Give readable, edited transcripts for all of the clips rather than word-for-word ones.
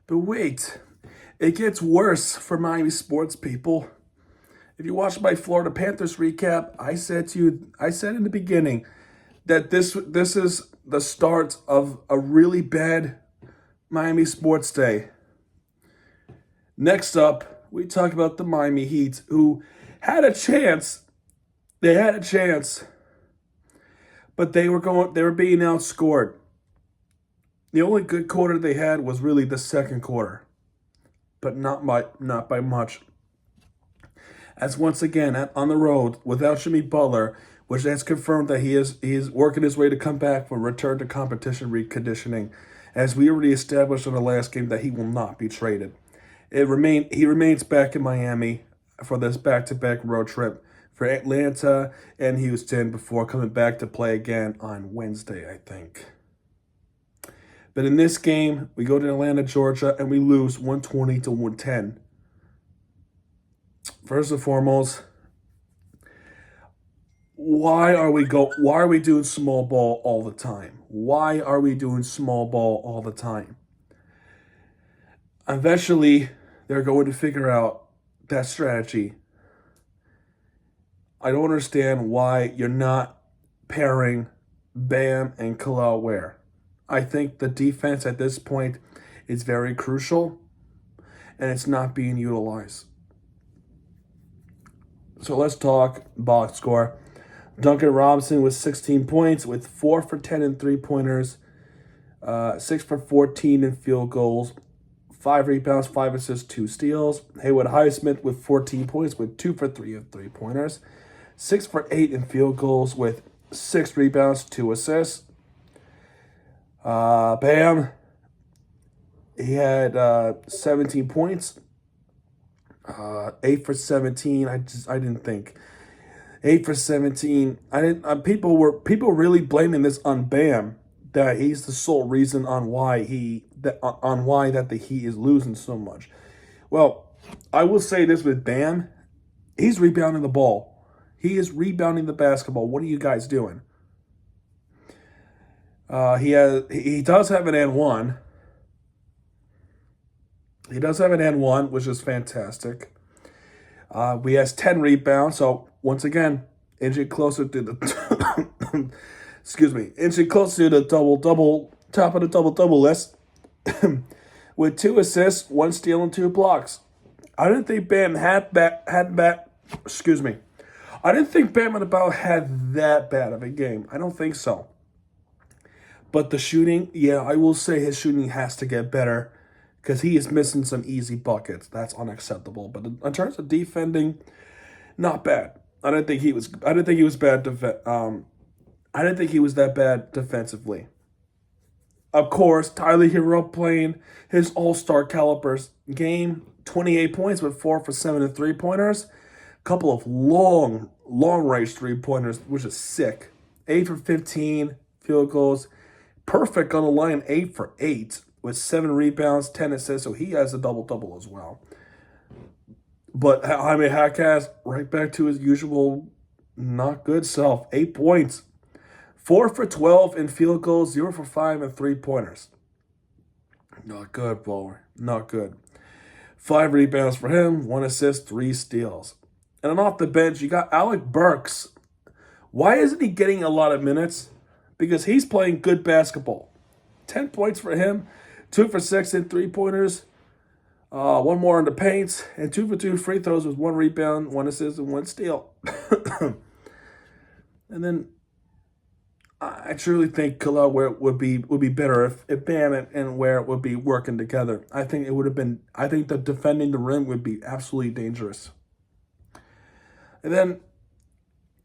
But wait, it gets worse for Miami sports people. If you watch my Florida Panthers recap, I said in the beginning that this is the start of a really bad Miami sports day. Next up, we talk about the Miami Heat, who had a chance. They had a chance, but they were being outscored. The only good quarter they had was really the second quarter, but not by much. As once again on the road without Jimmy Butler, which has confirmed that he is working his way to come back for return to competition reconditioning, as we already established in the last game that he will not be traded. He remains back in Miami for this back-to-back road trip for Atlanta and Houston before coming back to play again on Wednesday, I think. But in this game, we go to Atlanta, Georgia, and we lose 120 to 110. First and foremost, why are we doing small ball all the time? Why are we doing small ball all the time? Eventually, they're going to figure out that strategy. I don't understand why you're not pairing Bam and Khalil Ware. I think the defense at this point is very crucial, and it's not being utilized. So let's talk box score. Duncan Robinson with 16 points with 4 for 10 in three-pointers, 6 for 14 in field goals, 5 rebounds, 5 assists, 2 steals. Haywood Highsmith with 14 points with 2 for 3 in three-pointers, 6 for 8 in field goals with 6 rebounds, 2 assists. Bam, he had 17 points, 8 for 17. I didn't think 8 for 17. I didn't. People really blaming this on Bam, that he's the sole reason on why that the Heat is losing so much. Well, I will say this with Bam, he's rebounding the ball. He is rebounding the basketball. What are you guys doing? He does have an and one. He does have an and one, which is fantastic. He has 10 rebounds, so once again, inching closer to the inching closer to the double top of the double list with 2 assists, 1 steal, and 2 blocks. I didn't think Bam I didn't think Bam Adebayo had that bad of a game. I don't think so. But the shooting, yeah, I will say his shooting has to get better because he is missing some easy buckets. That's unacceptable. But in terms of defending, not bad. I didn't think he was bad. I didn't think he was that bad defensively. Of course, Tyler Hero playing his all-star calibers game, 28 points with 4 for 7 and three-pointers. Couple of long range three-pointers, which is sick. 8 for 15 field goals. Perfect on the line, 8 for 8 with 7 rebounds, 10 assists. So he has a double-double as well. But Jaime Jaquez, right back to his usual not good self. 8 points. 4 for 12 in field goals, 0 for 5 in three-pointers. Not good, boy. Not good. 5 rebounds for him, 1 assist, 3 steals. And then off the bench, you got Alec Burks. Why isn't he getting a lot of minutes? Because he's playing good basketball. 10 points for him, 2 for 6 in three-pointers, 1 more in the paint, and 2 for 2 free throws with 1 rebound, 1 assist, and 1 steal. And then I truly think Khalil Ware would be better if Bam and Ware would be working together. I think that defending the rim would be absolutely dangerous. And then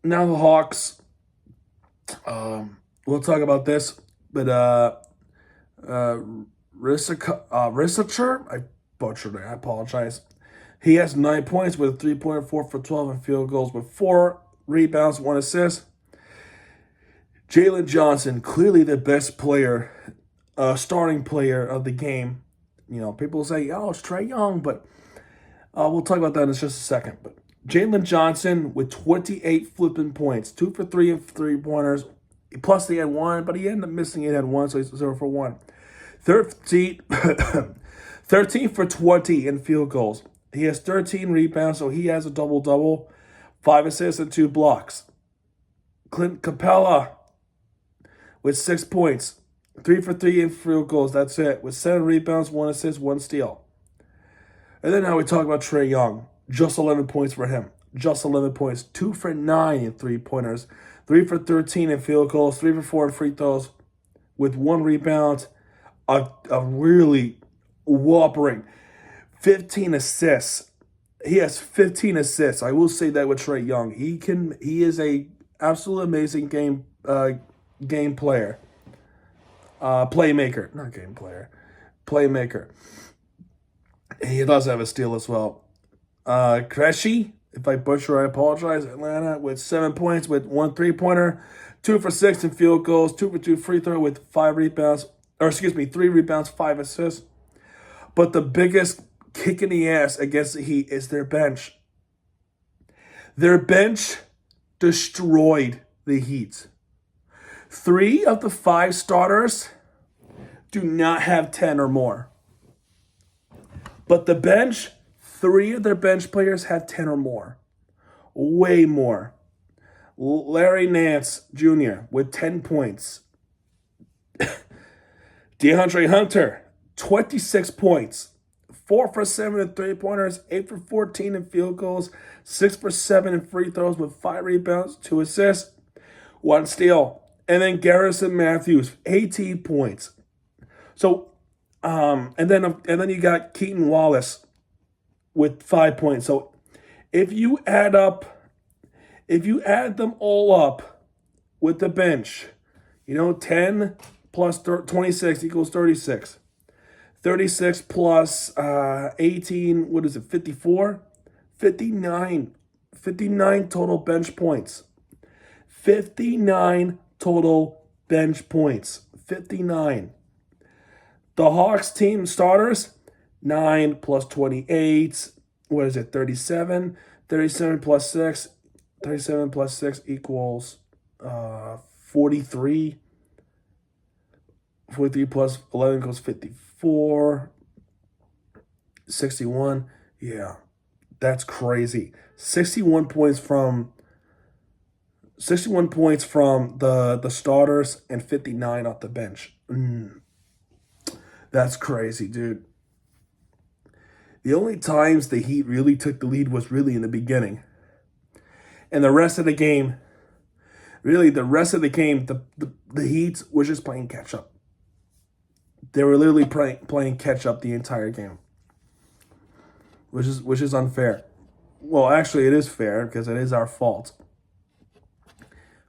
now the Hawks. We'll talk about this, but Risacher, I butchered it. I apologize. He has 9 points with 3.4 for 12 in field goals with 4 rebounds, 1 assist. Jalen Johnson, clearly the best player, starting player of the game. You know, people say, oh, it's Trae Young, but we'll talk about that in just a second. But Jalen Johnson with 28 flipping points, 2 for 3 in three-pointers, plus he had 1, but he ended up missing it at 1, so he's 0 for 1. 13 13 for 20 in field goals. He has 13 rebounds, so he has a double-double. 5 assists and 2 blocks. Clint Capella with 6 points. 3 for 3 in field goals. That's it. With 7 rebounds, 1 assist, 1 steal. And then now we talk about Trae Young. Just 11 points for him. Just 11 points. 2 for 9 in three-pointers. 3 for 13 in field goals. 3 for 4 in free throws. With 1 rebound. A really whoppering 15 assists. He has 15 assists. I will say that with Trae Young. He is a absolute amazing game player. Playmaker. Not game player. Playmaker. He does have a steal as well. Krejci, if I butcher, I apologize. Atlanta with 7 points with 1 3-pointer, 2 for 6 in field goals, 2 for 2 free throw with 5 rebounds, 3 rebounds, 5 assists. But the biggest kick in the ass against the Heat is their bench. Their bench destroyed the Heat. 3 of the 5 starters do not have 10 or more. But the bench, 3 of their bench players have 10 or more. Way more. Larry Nance Jr. with 10 points. DeAndre Hunter, 26 points. 4 for 7 in three-pointers, 8 for 14 in field goals, 6 for 7 in free throws with 5 rebounds, 2 assists, 1 steal. And then Garrison Matthews, 18 points. So, and then you got Keaton Wallace with 5 points. So if you add them all up with the bench, 10 plus 26 equals 36. 36 plus 18, 54? 59. 59 total bench points. 59 total bench points. 59. The Hawks team starters, 9 plus 28, 37? 37 plus 6. 37 plus 6 equals 43. 43 plus 11 equals 54. 61. Yeah, that's crazy. 61 points from the starters and 59 off the bench. That's crazy, dude. The only times the Heat really took the lead was really in the beginning. And the rest of the game, the Heat was just playing catch-up. They were literally playing catch-up the entire game, which is unfair. Well, actually, it is fair because it is our fault.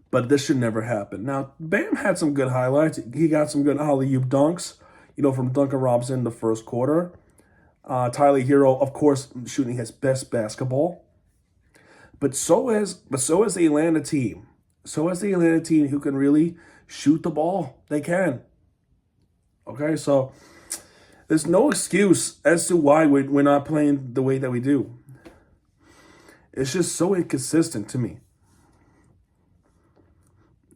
But this should never happen. Now, Bam had some good highlights. He got some good alley-oop dunks, from Duncan Robinson in the first quarter. Tyler Hero, of course, shooting his best basketball. But so is the Atlanta team. So is the Atlanta team who can really shoot the ball. They can. Okay, so there's no excuse as to why we're not playing the way that we do. It's just so inconsistent to me.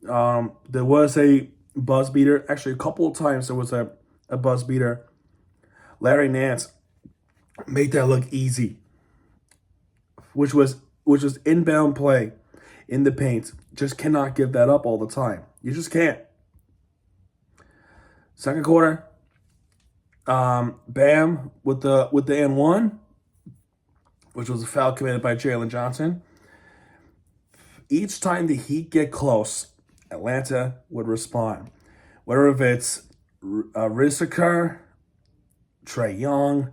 There was a buzz beater. Actually, a couple of times there was a buzz beater. Larry Nance made that look easy, which was inbound play in the paint. Just cannot give that up all the time. You just can't. Second quarter, Bam with the N1, which was a foul committed by Jalen Johnson. Each time the Heat get close, Atlanta would respond. Whether if it's Risaker, Trae Young,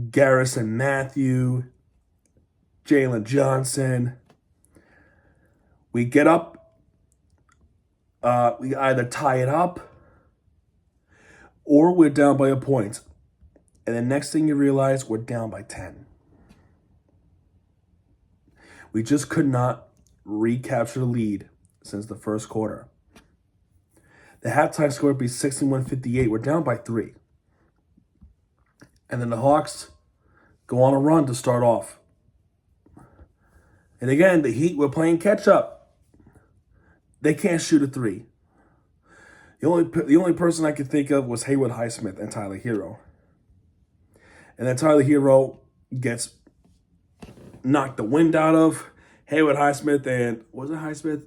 Garrison Matthew, Jalen Johnson. We get up, we either tie it up or we're down by a point. And the next thing you realize, we're down by 10. We just could not recapture the lead since the first quarter. The halftime score would be 61-58. We're down by 3. And then the Hawks go on a run to start off. And again, the Heat were playing catch-up. They can't shoot a 3. The only person I could think of was Haywood Highsmith and Tyler Hero. And then Tyler Hero gets knocked the wind out of. Haywood Highsmith and, was it Highsmith?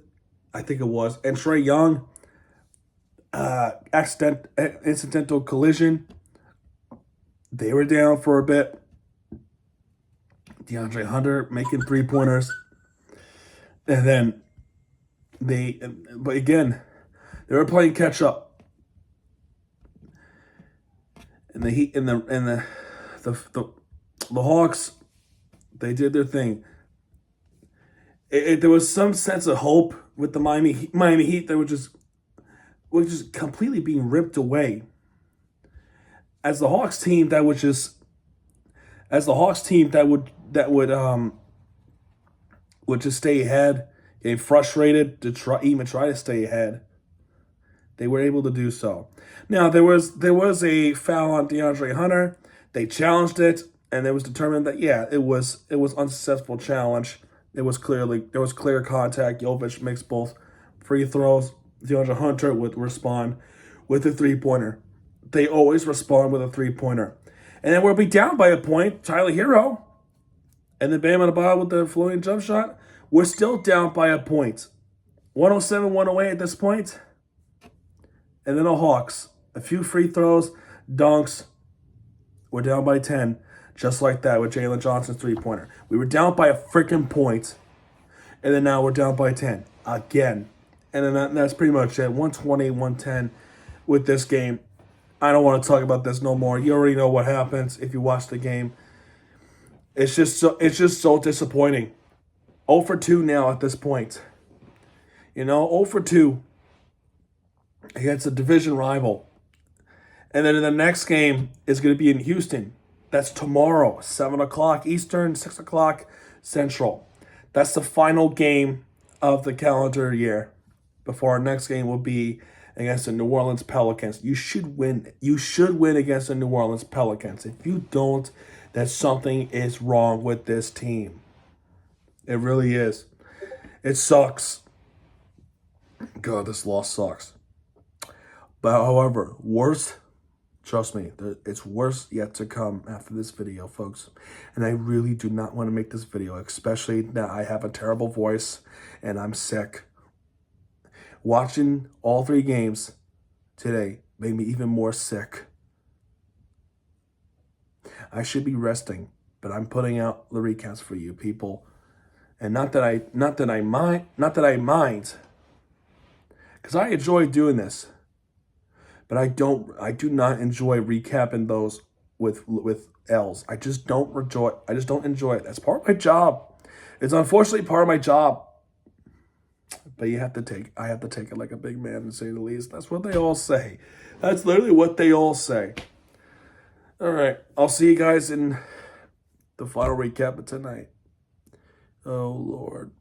I think it was. And Trae Young, incidental collision. They were down for a bit. DeAndre Hunter making 3-pointers. And then but again, they were playing catch up. And the Heat and the Hawks, they did their thing. There was some sense of hope with the Miami Heat that were just completely being ripped away. As the Hawks team that would just stay ahead, getting frustrated to try to stay ahead. They were able to do so. Now there was a foul on DeAndre Hunter. They challenged it, and it was determined that it was unsuccessful challenge. There was clear contact. Jovic makes both free throws. DeAndre Hunter would respond with a 3-pointer. They always respond with a 3-pointer. And then we'll be down by a point. Tyler Hero and then Bam Adebayo with the floating jump shot. We're still down by a point. 107-108 at this point. And then the Hawks. A few free throws, dunks. We're down by 10. Just like that with Jalen Johnson's 3-pointer. We were down by a freaking point. And then now we're down by 10. Again. And then that's pretty much it. 120-110 with this game. I don't want to talk about this no more. You already know what happens if you watch the game. It's just so disappointing. 0 for 2 now at this point. 0 for 2 against a division rival. And then in the next game is going to be in Houston. That's tomorrow, 7 o'clock Eastern, 6 o'clock Central. That's the final game of the calendar year before our next game will be against the New Orleans Pelicans. You should win. You should win against the New Orleans Pelicans. If you don't, then something is wrong with this team. It really is. It sucks. God, this loss sucks. But however, trust me, it's worse yet to come after this video, folks. And I really do not want to make this video, especially that I have a terrible voice and I'm sick. Watching all 3 games today made me even more sick. I should be resting, but I'm putting out the recaps for you people. And not that I mind, because I enjoy doing this. But I do not enjoy recapping those with L's. I just don't enjoy it. That's part of my job. It's unfortunately part of my job. But I have to take it like a big man, to say the least. That's what they all say. That's literally what they all say. All right. I'll see you guys in the final recap of tonight. Oh, Lord.